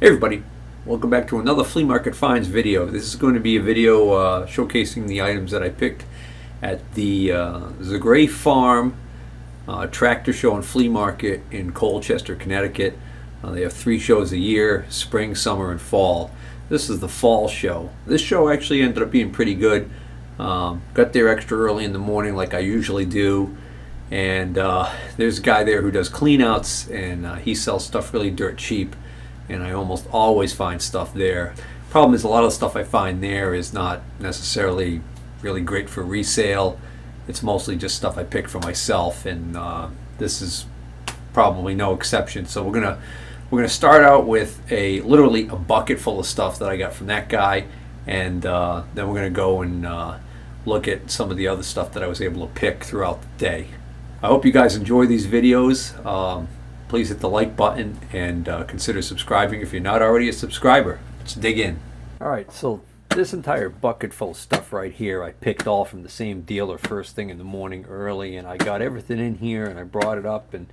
Hey everybody, welcome back to another flea market finds video. This is going to be a video showcasing the items that I picked at the Zagray Farm tractor show and flea market in Colchester, Connecticut. They have 3 shows a year: spring, summer, and fall. This is the fall show. This show actually ended up being pretty good. Got there extra early in the morning like I usually do, and there's a guy there who does cleanouts, and he sells stuff really dirt cheap, and I almost always find stuff there. Problem is, a lot of the stuff I find there is not necessarily really great for resale. It's mostly just stuff I pick for myself, and this is probably no exception. So we're gonna start out with literally a bucket full of stuff that I got from that guy, and then we're gonna go and look at some of the other stuff that I was able to pick throughout the day. I hope you guys enjoy these videos. Please hit the like button and consider subscribing if you're not already a subscriber. Let's dig in. Alright, so this entire bucket full of stuff right here I picked all from the same dealer first thing in the morning early, and I got everything in here and I brought it up, and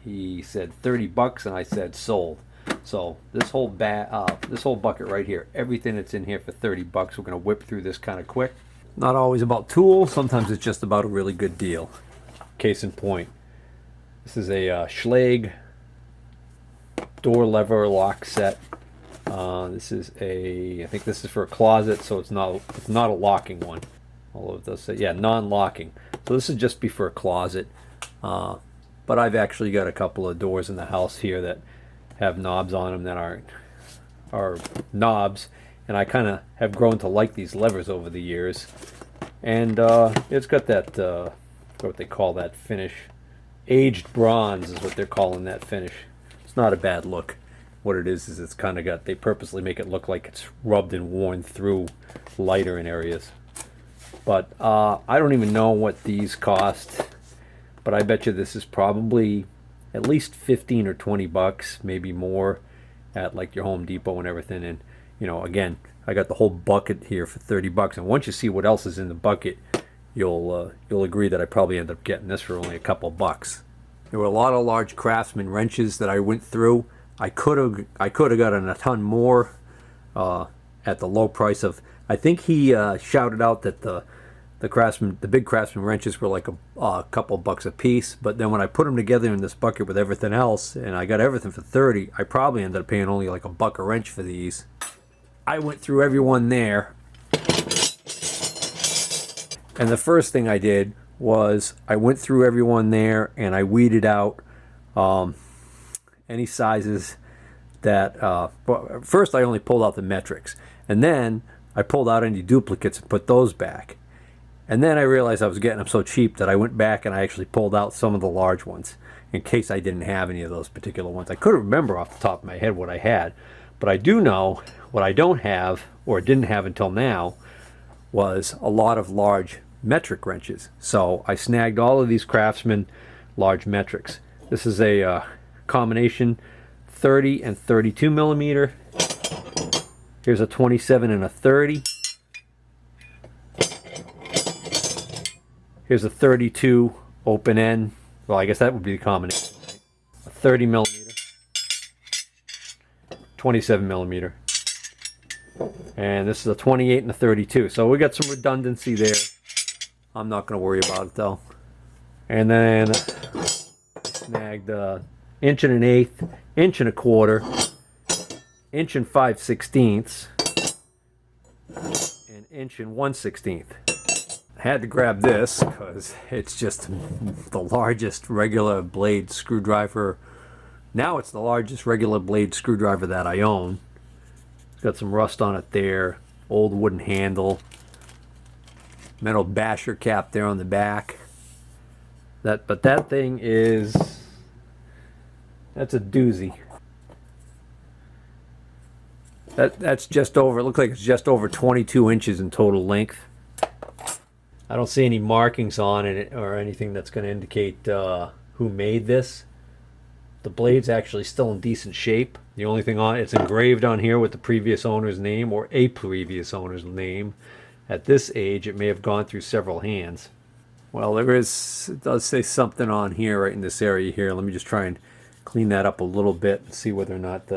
he said $30 and I said sold. So this whole bucket right here, everything that's in here for $30. We're going to whip through this kind of quick. Not always about tools, sometimes it's just about a really good deal. Case in point, this is a Schlage door lever lock set. This is I think this is for a closet, so it's not a locking one. Although it does say, yeah, non-locking. So this would just be for a closet. But I've actually got a couple of doors in the house here that have knobs on them that are knobs, and I kind of have grown to like these levers over the years. And it's got that what they call that finish. Aged bronze is what they're calling that finish. It's not a bad look. What it is it's kind of got, they purposely make it look like it's rubbed and worn through lighter in areas. But I don't even know what these cost, but I bet you this is probably at least 15 or 20 bucks, maybe more, at like your Home Depot and everything. And you know, again, I got the whole bucket here for $30, and once you see what else is in the bucket, you'll agree that I probably ended up getting this for only a couple bucks. There were a lot of large Craftsman wrenches that I went through. I could have gotten a ton more at the low price of. I think he shouted out that the big Craftsman wrenches were like a couple bucks a piece. But then when I put them together in this bucket with everything else, and I got everything for $30, I probably ended up paying only like $1 a wrench for these. I went through everyone there. And the first thing I did was I went through everyone there and I weeded out any sizes that first I only pulled out the metrics, and then I pulled out any duplicates and put those back. And then I realized I was getting them so cheap that I went back and I actually pulled out some of the large ones in case I didn't have any of those particular ones. I couldn't remember off the top of my head what I had, but I do know what I don't have, or didn't have until now, was a lot of large metric wrenches. So I snagged all of these Craftsman large metrics. This is a combination 30 and 32 millimeter. Here's a 27 and a 30. Here's a 32 open end. Well, I guess that would be the combination. A 30 millimeter, 27 millimeter. And this is a 28 and a 32. So we got some redundancy there. I'm not going to worry about it though. And then snagged inch and an eighth, inch and a quarter, inch and 5/16, and inch and 1/16. I had to grab this because it's just the largest regular blade screwdriver. Now it's the largest regular blade screwdriver that I own. Got some rust on it there, old wooden handle, metal basher cap there on the back. But that thing that's a doozy. That's just over, it looks like it's just over 22 inches in total length. I don't see any markings on it or anything that's going to indicate who made this. The blade's actually still in decent shape. The only thing on it's engraved on here with the previous owner's name, or a previous owner's name. At this age, it may have gone through several hands. Well, it does say something on here, right in this area here. Let me just try and clean that up a little bit and see whether or not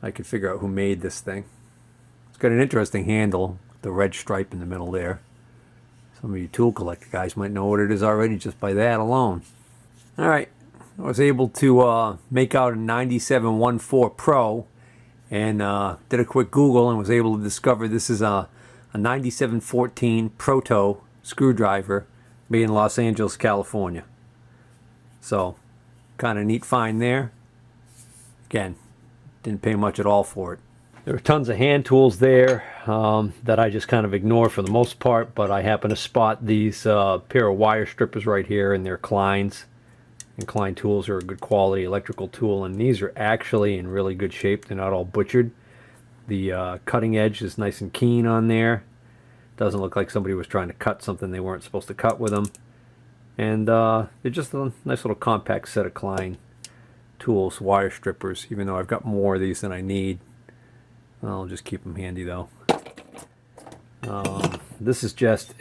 I can figure out who made this thing. It's got an interesting handle, the red stripe in the middle there. Some of you tool collector guys might know what it is already just by that alone. Alright, I was able to make out a 9714 Pro, and did a quick Google and was able to discover this is a 9714 Proto screwdriver made in Los Angeles, California. So, kind of neat find there. Again, didn't pay much at all for it. There are tons of hand tools there that I just kind of ignore for the most part, but I happen to spot these pair of wire strippers right here, and they're Kleins. And Klein tools are a good quality electrical tool, and these are actually in really good shape. They're not all butchered. The cutting edge is nice and keen on there. Doesn't look like somebody was trying to cut something they weren't supposed to cut with them. And they're just a nice little compact set of Klein tools, wire strippers, even though I've got more of these than I need. I'll just keep them handy though. This is just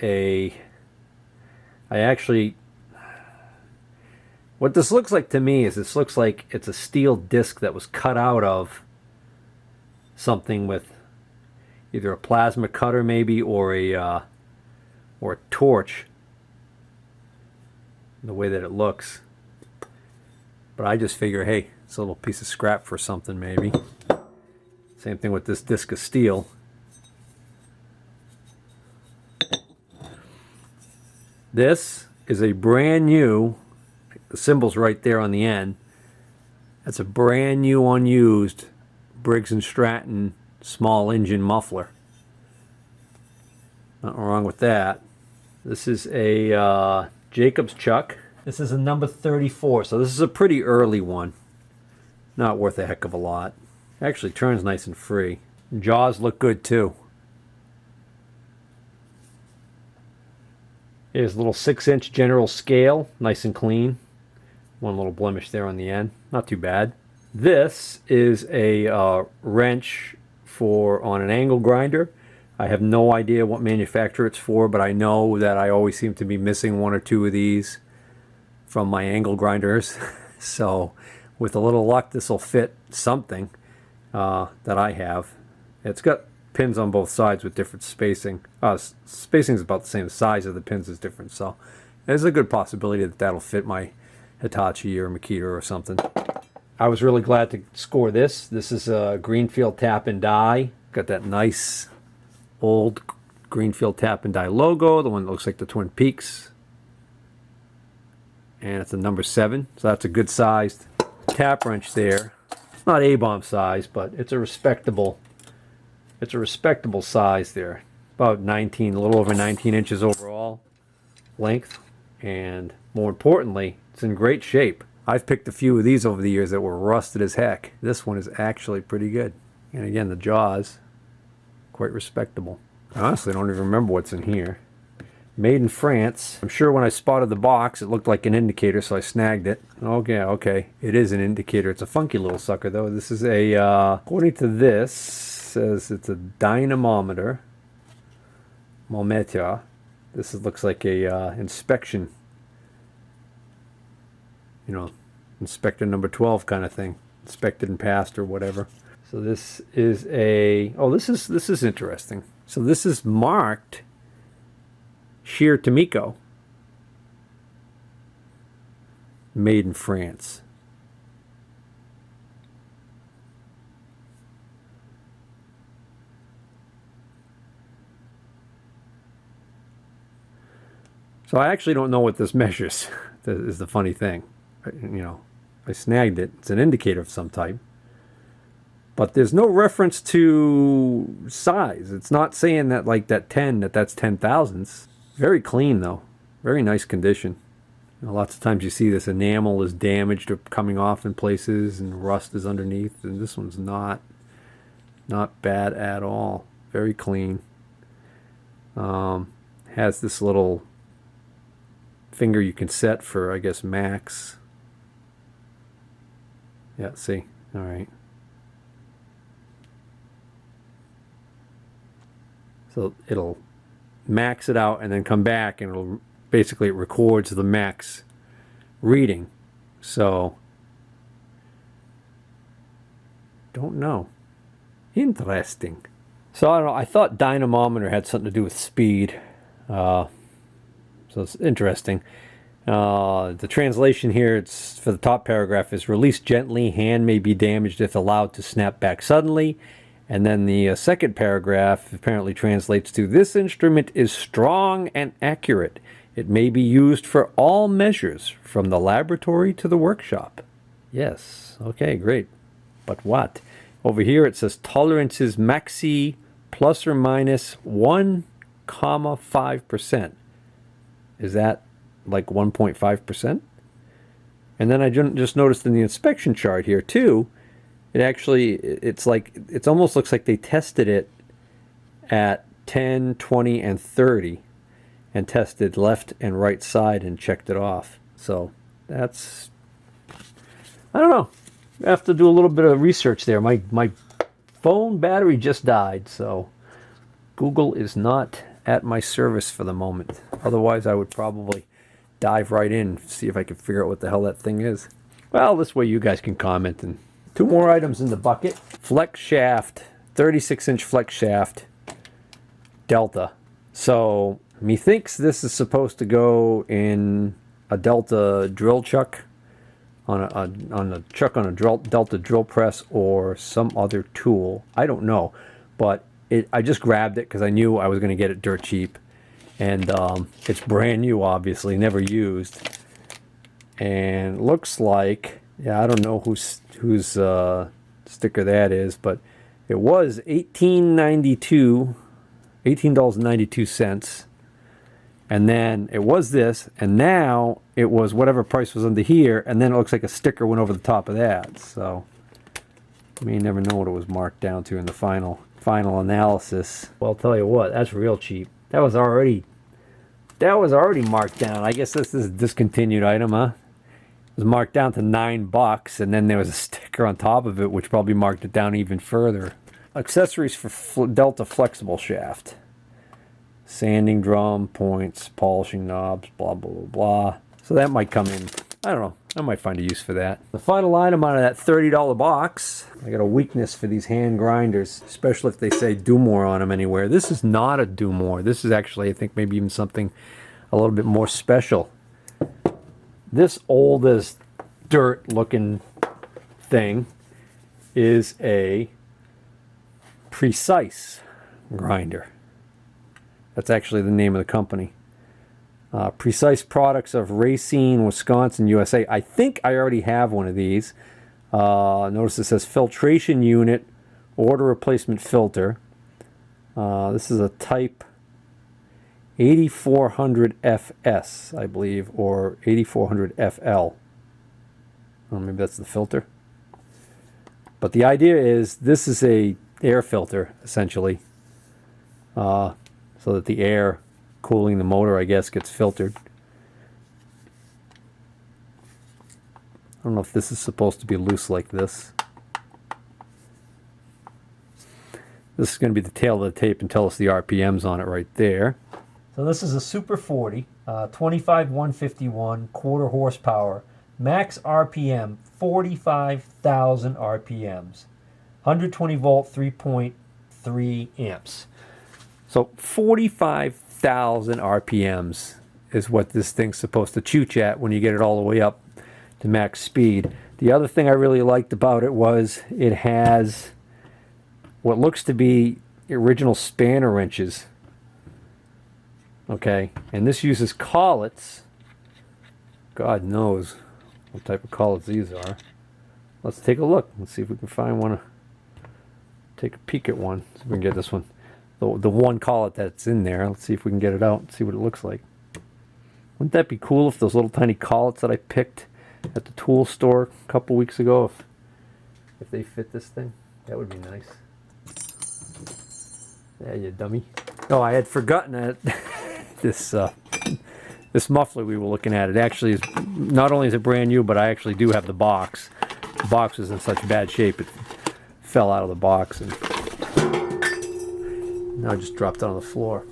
what this looks like to me is this looks like it's a steel disc that was cut out of something with either a plasma cutter maybe or a torch, the way that it looks. But I just figure, hey, it's a little piece of scrap for something maybe. Same thing with this disc of steel. This is a brand new, the symbol's right there on the end. That's a brand new unused Briggs & Stratton small engine muffler. Nothing wrong with that. This is a Jacobs chuck. This is a number 34, so this is a pretty early one. Not worth a heck of a lot. Actually turns nice and free. Jaws look good too. Here's a little 6-inch general scale, nice and clean. One little blemish there on the end, not too bad. This is a wrench on an angle grinder. I have no idea what manufacturer it's for, but I know that I always seem to be missing one or two of these from my angle grinders. So with a little luck, this will fit something that I have. It's got pins on both sides with different spacing. Spacing is about the same size of the pins is different, so there's a good possibility that that'll fit my Hitachi or Makita or something. I was really glad to score this. This is a Greenfield Tap and Die. Got that nice old Greenfield Tap and Die logo, the one that looks like the Twin Peaks. And it's a number 7, so that's a good sized tap wrench there. It's not A-bomb size, but it's a respectable size there. About 19, a little over 19 inches overall length, and more importantly, it's in great shape. I've picked a few of these over the years that were rusted as heck. This one is actually pretty good. And again, the jaws, quite respectable. I honestly don't even remember what's in here. Made in France. I'm sure when I spotted the box, it looked like an indicator, so I snagged it. Okay, it is an indicator. It's a funky little sucker, though. This is a, according to this, says it's a dynamometer. Mulmeter. This looks like a inspection, you know, inspector number 12 kind of thing. Inspected and passed or whatever. So this is a, oh, this is interesting. So this is marked Sheer Tomiko, made in France. So I actually don't know what this measures. That is the funny thing. You know, I snagged it. It's an indicator of some type. But there's no reference to size. It's not saying that like that 10, that's 10 thousandths. Very clean though. Very nice condition. You know, lots of times you see this enamel is damaged or coming off in places and rust is underneath. And this one's not bad at all. Very clean. Has this little finger you can set for, I guess, max. Yeah, see? All right. So it'll max it out and then come back, and it'll basically, it records the max reading. So Don't know. Interesting. So I don't know. I thought dynamometer had something to do with speed. So it's interesting. The translation here, it's for the top paragraph, is release gently. Hand may be damaged if allowed to snap back suddenly. And then the second paragraph apparently translates to, this instrument is strong and accurate. It may be used for all measures, from the laboratory to the workshop. Yes, okay, great. But what? Over here it says tolerance is maxi plus or minus 1,5%. Is that like 1.5%? And then I just noticed in the inspection chart here too, it actually, it's almost looks like they tested it at 10, 20, and 30 and tested left and right side and checked it off. So that's, I don't know. I have to do a little bit of research there. My phone battery just died, so Google is not at my service for the moment. Otherwise, I would probably dive right in, see if I can figure out what the hell that thing is. Well, this way you guys can comment. And two more items in the bucket. Flex shaft, 36-inch flex shaft, Delta. So, methinks this is supposed to go in a Delta drill chuck, on a chuck on a Delta drill press or some other tool. I don't know, but I just grabbed it because I knew I was going to get it dirt cheap, and it's brand new, obviously, never used, and looks like, yeah, I don't know whose sticker that is, but it was $18.92, and then it was this, and now it was whatever price was under here, and then it looks like a sticker went over the top of that. So you may never know what it was marked down to in the final analysis. Well, I'll tell you what, that's real cheap. That was already marked down. I guess this is a discontinued item, huh? It was marked down to $9, and then there was a sticker on top of it, which probably marked it down even further. Accessories for Delta flexible shaft. Sanding drum, points, polishing knobs, blah, blah, blah, blah. So that might come in. I don't know. I might find a use for that. The final item out of that $30 box. I got a weakness for these hand grinders, especially if they say do more on them anywhere. This is not a do more. This is actually, I think, maybe even something a little bit more special. This old as dirt looking thing is a Precise grinder. That's actually the name of the company. Precise Products of Racine, Wisconsin, USA. I think I already have one of these. Notice it says filtration unit, order replacement filter. This is a type 8400 FS, I believe, or 8400 FL. Oh, maybe that's the filter. But the idea is this is a air filter, essentially. So that the air cooling the motor, I guess, gets filtered. I don't know if this is supposed to be loose like this. This is going to be the tail of the tape and tell us the RPMs on it right there. So this is a Super 40, 25151, quarter horsepower, max RPM, 45,000 RPMs, 120 volt, 3.3 amps. So 45,000 RPMs is what this thing's supposed to chooch at when you get it all the way up to max speed. The other thing I really liked about it was it has what looks to be original spanner wrenches. Okay, and this uses collets. God knows what type of collets these are. Let's take a look. Let's see if we can find one. Take a peek at one. See if we can get this one. The one collet that's in there. Let's see if we can get it out and see what it looks like. Wouldn't that be cool if those little tiny collets that I picked at the tool store a couple weeks ago, if they fit this thing? That would be nice. Yeah, you dummy. Oh, I had forgotten that this muffler we were looking at, it actually is, not only is it brand new, but I actually do have the box. The box was in such bad shape it fell out of the box and now it just dropped on the floor.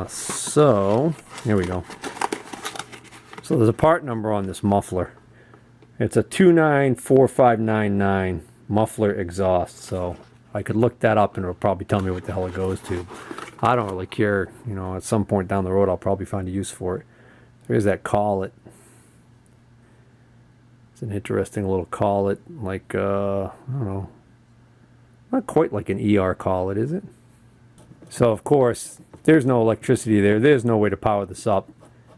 So here we go. So there's a part number on this muffler. It's a 294599 muffler exhaust. So I could look that up and it'll probably tell me what the hell it goes to. I don't really care. You know, at some point down the road I'll probably find a use for it. There's that collet. It's an interesting little collet, like, I don't know, not quite like an ER collet, is it? So of course, there's no electricity there. There's no way to power this up.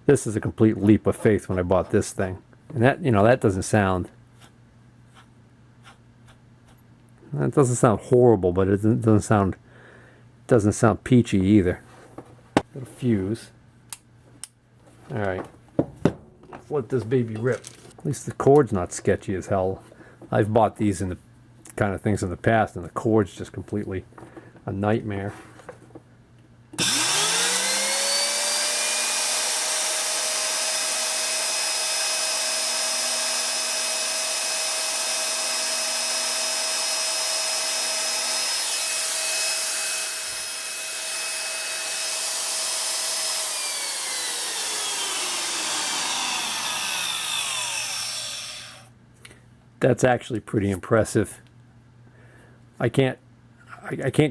This is a complete leap of faith when I bought this thing. And that, you know, that doesn't sound horrible, but it doesn't sound peachy either. Little fuse. All right, let's let this baby rip. At least the cord's not sketchy as hell. I've bought these in the kind of things in the past, and the cord's just completely a nightmare. That's actually pretty impressive. I can't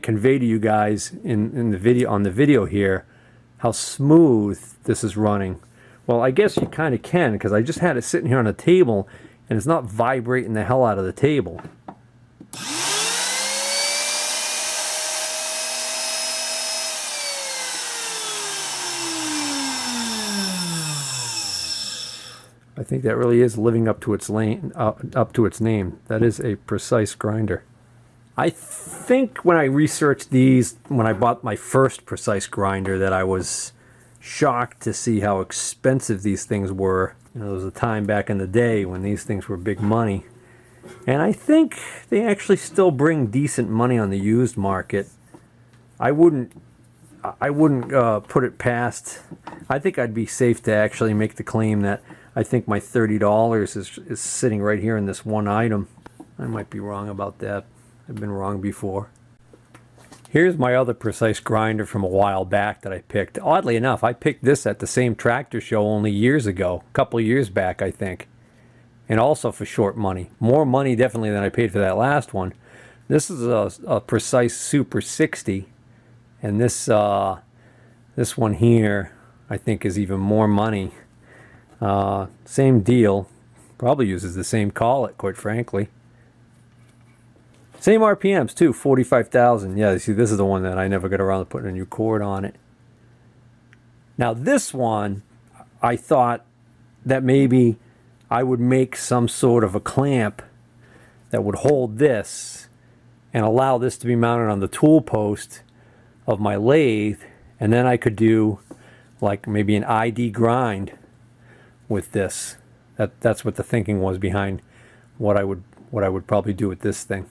convey to you guys in the video, on the video here, how smooth this is running. Well, I guess you kind of can, because I just had it sitting here on a table and it's not vibrating the hell out of the table. I think that really is living up to its name. That is a precise grinder. I think when I researched these, when I bought my first precise grinder, that I was shocked to see how expensive these things were. You know, there was a time back in the day when these things were big money. And I think they actually still bring decent money on the used market. I wouldn't put it past. I think I'd be safe to actually make the claim that I think my $30 is sitting right here in this one item. I might be wrong about that. I've been wrong before. Here's my other precise grinder from a while back that I picked. Oddly enough, I picked this at the same tractor show only years ago, a couple years back, I think. And also for short money. More money definitely than I paid for that last one. This is a precise Super 60. And this one here, I think, is even more money. Same deal. Probably uses the same collet, quite frankly. Same RPMs too, 45,000. Yeah, you see, this is the one that I never got around to putting a new cord on it. Now this one, I thought that maybe I would make some sort of a clamp that would hold this and allow this to be mounted on the tool post of my lathe, and then I could do like maybe an ID grind with this. That's what the thinking was behind what I would probably do with this thing.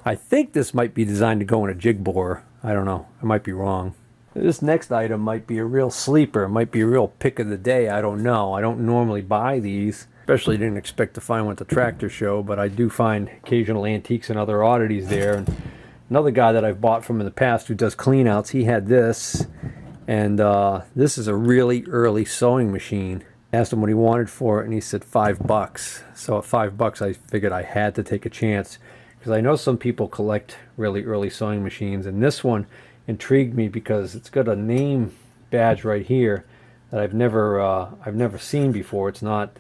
I think this might be designed to go in a jig borer. I don't know. I might be wrong. This next item might be a real sleeper. It might be a real pick of the day. I don't know. I don't normally buy these. Especially didn't expect to find one at the tractor show, but I do find occasional antiques and other oddities there. And another guy that I've bought from in the past who does cleanouts, he had this. And this is a really early sewing machine. I asked him what he wanted for it, and he said $5. So at $5, I figured I had to take a chance, because I know some people collect really early sewing machines, and this one intrigued me because it's got a name badge right here that I've never seen before. It's not,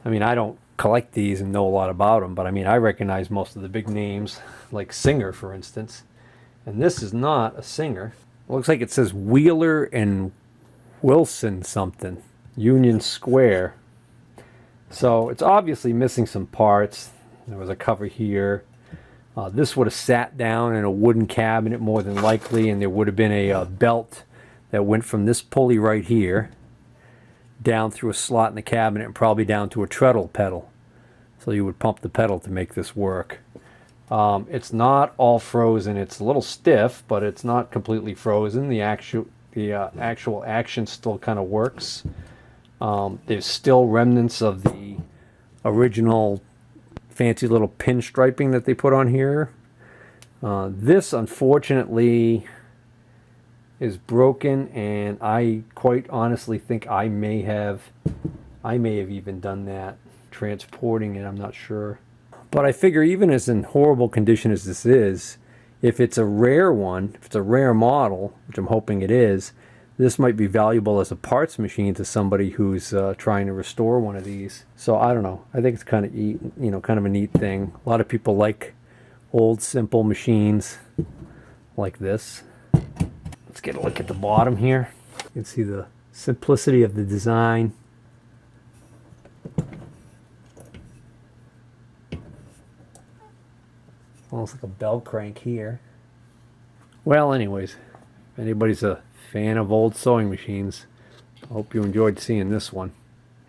I mean, I don't collect these and know a lot about them, but I mean, I recognize most of the big names, like Singer, for instance. And this is not a Singer. It looks like it says Wheeler and Wilson something, Union Square. So it's obviously missing some parts. There was a cover here. This would have sat down in a wooden cabinet more than likely, and there would have been a belt that went from this pulley right here down through a slot in the cabinet and probably down to a treadle pedal. So you would pump the pedal to make this work. It's not all frozen. It's a little stiff, but it's not completely frozen. The actual action still kind of works. There's still remnants of the original fancy little pinstriping that they put on here. This unfortunately is broken, and I quite honestly think I may have even done that, transporting it. I'm not sure. But I figure even as in horrible condition as this is, if it's a rare one, if it's a rare model, which I'm hoping it is, this might be valuable as a parts machine to somebody who's trying to restore one of these. So I don't know. I think it's kind of kind of a neat thing. A lot of people like old simple machines like this. Let's get a look at the bottom here. You can see the simplicity of the design. Almost like a bell crank here. Well, anyways, if anybody's a fan of old sewing machines, I hope you enjoyed seeing this one.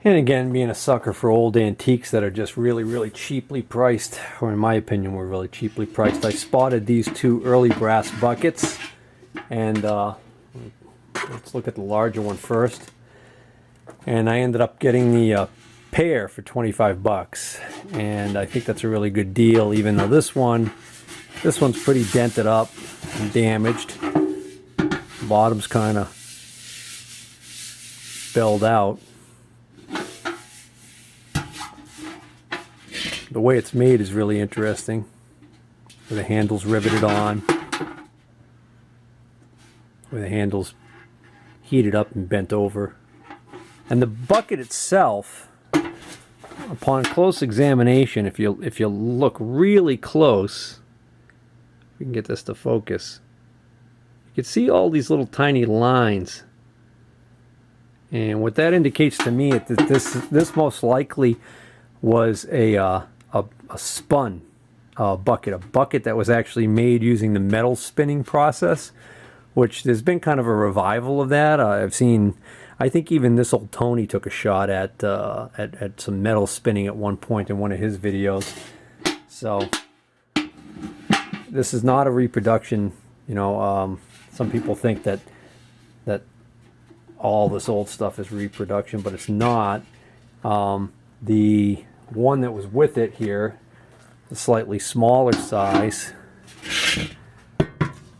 And again, being a sucker for old antiques that are just really, really cheaply priced, or in my opinion, were really cheaply priced, I spotted these two early brass buckets. And let's look at the larger one first. And I ended up getting the pair for 25 bucks, and I think that's a really good deal, even though this one's pretty dented up and damaged. Bottom's kind of spelled out. The way it's made is really interesting, where the handle's riveted on, where the handle's heated up and bent over. And the bucket itself, upon close examination, if you look really close, we can get this to focus, you can see all these little tiny lines. And what that indicates to me is that this most likely was a spun bucket, a bucket that was actually made using the metal spinning process, which there's been kind of a revival of that. I've seen, I think even this old Tony took a shot at some metal spinning at one point in one of his videos. So this is not a reproduction. Some people think that all this old stuff is reproduction, but it's not. The one that was with it here, a slightly smaller size.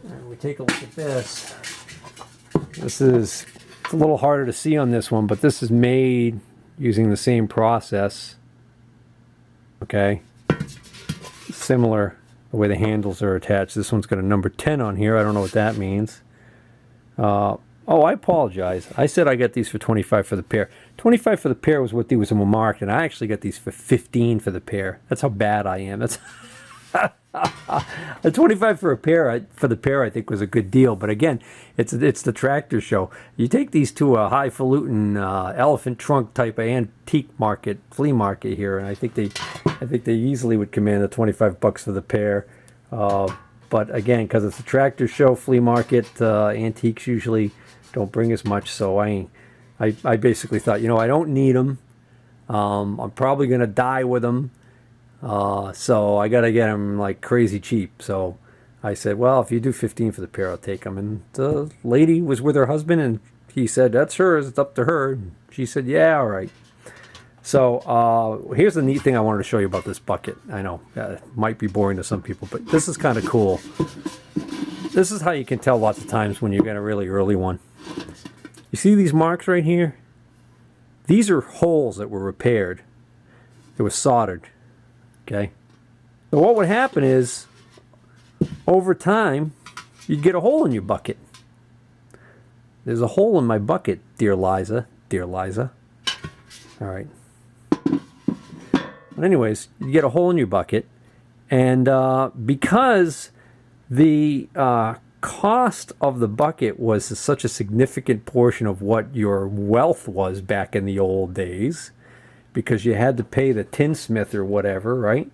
And we take a look at this. It's a little harder to see on this one, but this is made using the same process. Okay, similar the way the handles are attached. This one's got a number 10 on here. I don't know what that means. Oh, I apologize. I said I got these for 25 for the pair. 25 for the pair was what these were marked, and I actually got these for 15 for the pair. That's how bad I am. That's the 25 for a pair for the pair I think was a good deal. But again, it's the tractor show. You take these to a highfalutin elephant trunk type of antique market, flea market here, and I think they easily would command the 25 bucks for the pair. But again, because it's a tractor show, flea market, antiques usually don't bring as much. So I basically thought, I don't need them. I'm probably gonna die with them. So I gotta get them like crazy cheap. So I said, well, if you do 15 for the pair, I'll take them. And the lady was with her husband, and he said, that's hers, it's up to her. And she said, yeah, all right. So here's the neat thing I wanted to show you about this bucket. I know it might be boring to some people, but this is kind of cool. This is how you can tell lots of times when you get a really early one. You see these marks right here? These are holes that were repaired. They were soldered. Okay? So what would happen is, over time, you'd get a hole in your bucket. There's a hole in my bucket, dear Liza. Dear Liza. All right. But anyways, you get a hole in your bucket, and because the cost of the bucket was such a significant portion of what your wealth was back in the old days, because you had to pay the tinsmith or whatever, right?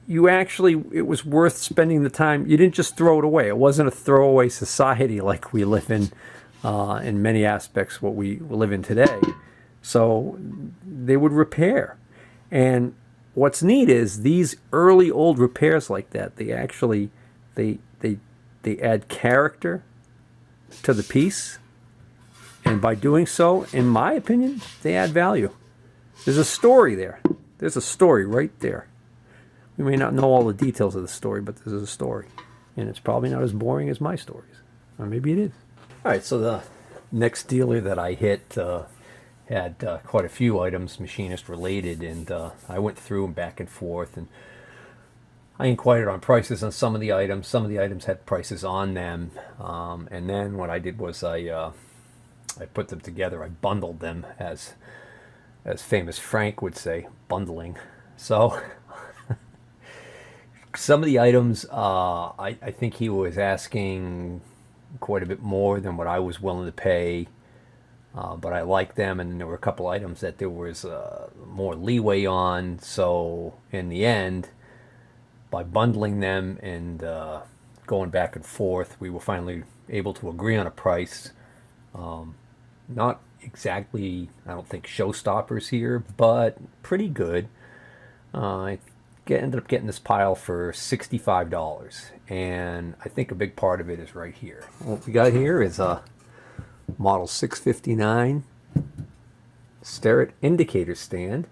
It was worth spending the time. You didn't just throw it away. It wasn't a throwaway society like we live in many aspects, what we live in today. So they would repair. And what's neat is these early old repairs like that, they actually, they add character to the piece. And by doing so, in my opinion, they add value. There's a story there. There's a story right there. We may not know all the details of the story, but there's a story. And it's probably not as boring as my stories. Or maybe it is. All right, so the next dealer that I hit had quite a few items machinist related, and I went through them back and forth, and I inquired on prices on some of the items. Some of the items had prices on them, and then what I did was I put them together. I bundled them, as famous Frank would say, bundling. So some of the items, I think he was asking quite a bit more than what I was willing to pay. But I liked them, and there were a couple items that there was more leeway on. So in the end, by bundling them and going back and forth, we were finally able to agree on a price. Not exactly, I don't think, showstoppers here, but pretty good. I ended up getting this pile for $65, and I think a big part of it is right here. What we got here is a Model 659 Starrett indicator stand.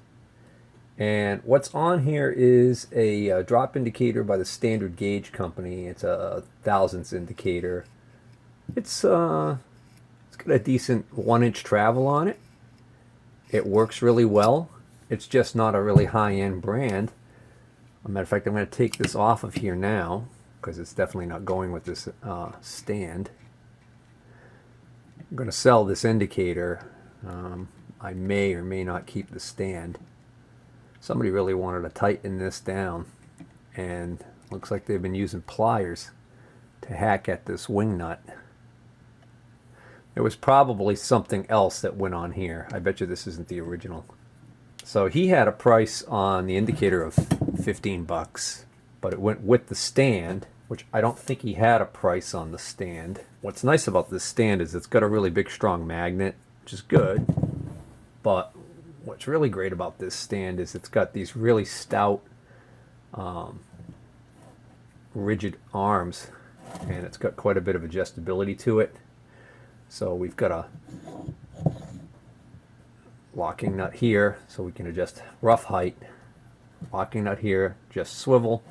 And what's on here is a drop indicator by the Standard Gauge Company. It's a thousandths indicator. It's got a decent 1-inch travel on it. It works really well. It's just not a really high-end brand. As a matter of fact, I'm going to take this off of here now because it's definitely not going with this stand. I'm going to sell this indicator. I may or may not keep the stand. Somebody really wanted to tighten this down, and looks like they've been using pliers to hack at this wing nut. There was probably something else that went on here. I bet you this isn't the original. So he had a price on the indicator of 15 bucks, but it went with the stand, which I don't think he had a price on the stand. What's nice about this stand is it's got a really big, strong magnet, which is good, but what's really great about this stand is it's got these really stout, rigid arms, and it's got quite a bit of adjustability to it. So we've got a locking nut here, so we can adjust rough height. Locking nut here, just swivel.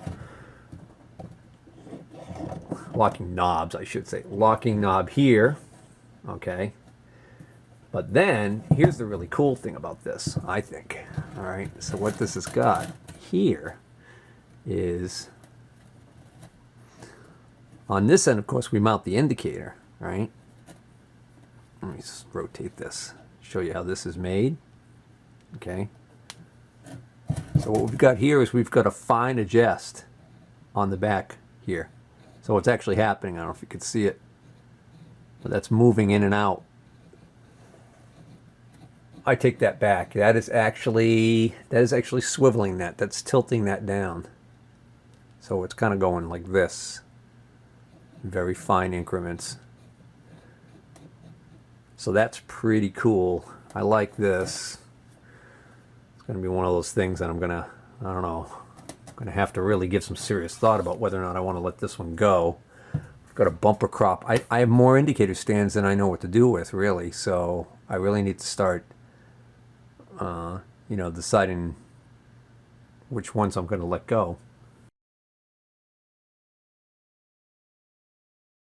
Locking knobs, I should say. Locking knob here, okay. But then, here's the really cool thing about this, I think. All right, so what this has got here is, on this end, of course, we mount the indicator, right? Let me just rotate this, show you how this is made, okay? So what we've got here is we've got a fine adjust on the back here. So what's actually happening, I don't know if you can see it, but that's moving in and out. I take that back. That is actually swiveling that. That's tilting that down. So it's kind of going like this. Very fine increments. So that's pretty cool. I like this. It's going to be one of those things that I'm going to, I don't know, I'm going to have to really give some serious thought about whether or not I want to let this one go. I've got a bumper crop. I have more indicator stands than I know what to do with, really. So I really need to start you know, deciding which ones I'm going to let go.